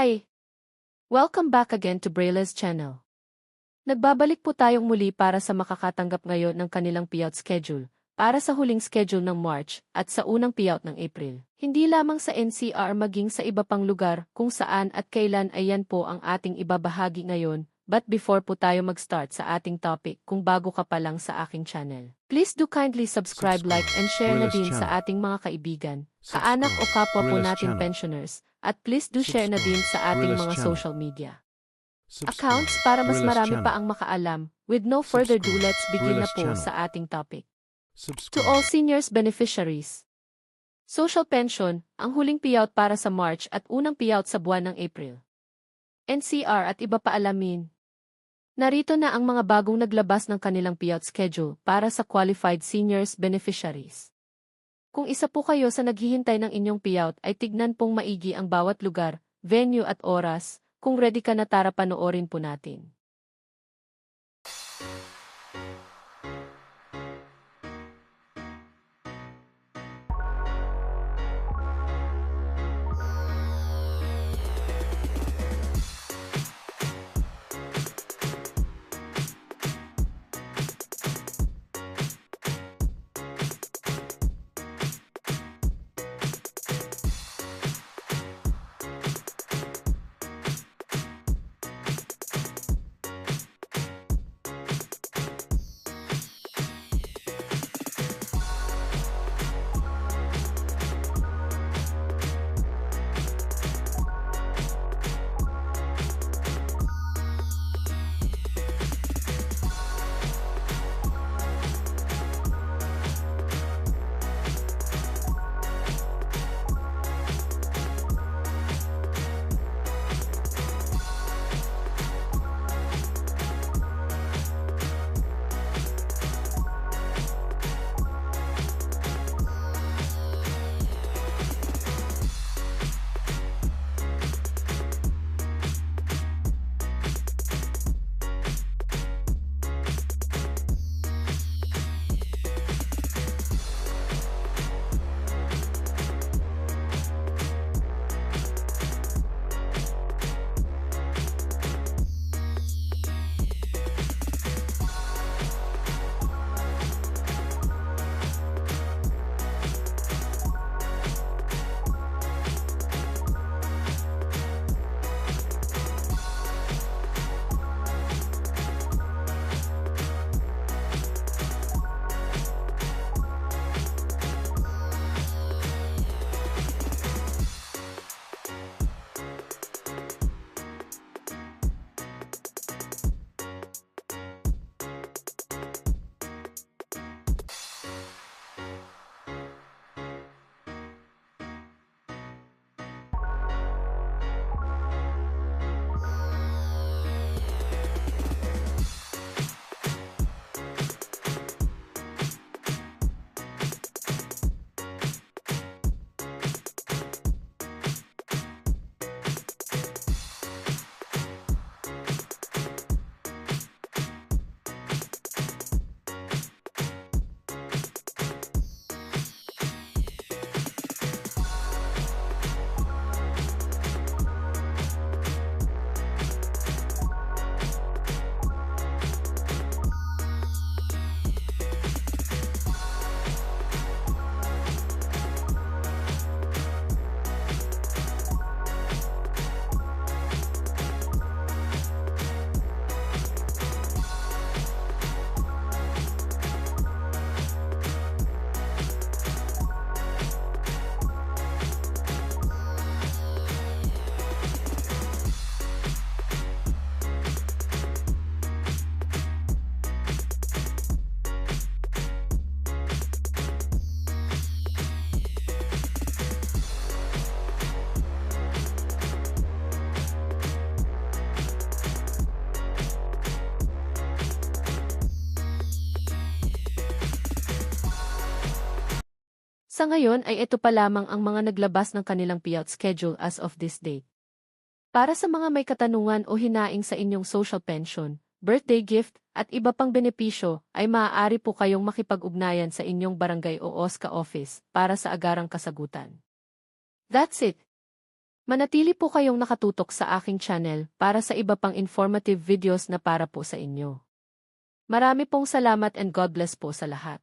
Hi! Welcome back again to Brayla's channel. Nagbabalik po tayong muli para sa makakatanggap ngayon ng kanilang payout schedule, para sa huling schedule ng March at sa unang payout ng April. Hindi lamang sa NCR maging sa iba pang lugar kung saan at kailan ay yan po ang ating ibabahagi ngayon. But before po tayo mag-start sa ating topic, kung bago ka pa lang sa aking channel, please do kindly subscribe, like, and share na din sa ating mga kaibigan, kaanak o kapwa po natin pensioners, at please do share na din sa ating mga social media accounts para mas marami pa ang makaalam. With no further ado, let's begin na po sa ating topic. To all seniors beneficiaries, social pension, ang huling payout para sa March at unang payout sa buwan ng April. NCR at iba pa alamin. Narito na ang mga bagong naglabas ng kanilang payout schedule para sa qualified seniors beneficiaries. Kung isa po kayo sa naghihintay ng inyong payout ay tignan pong maigi ang bawat lugar, venue at oras. Kung ready ka na, tara panoorin po natin. Sa ngayon ay ito pa lamang ang mga naglabas ng kanilang payout schedule as of this date. Para sa mga may katanungan o hinaing sa inyong social pension, birthday gift, at iba pang benepisyo, ay maaari po kayong makipag-ugnayan sa inyong barangay o OSCA office para sa agarang kasagutan. That's it. Manatili po kayong nakatutok sa aking channel para sa iba pang informative videos na para po sa inyo. Marami pong salamat and God bless po sa lahat.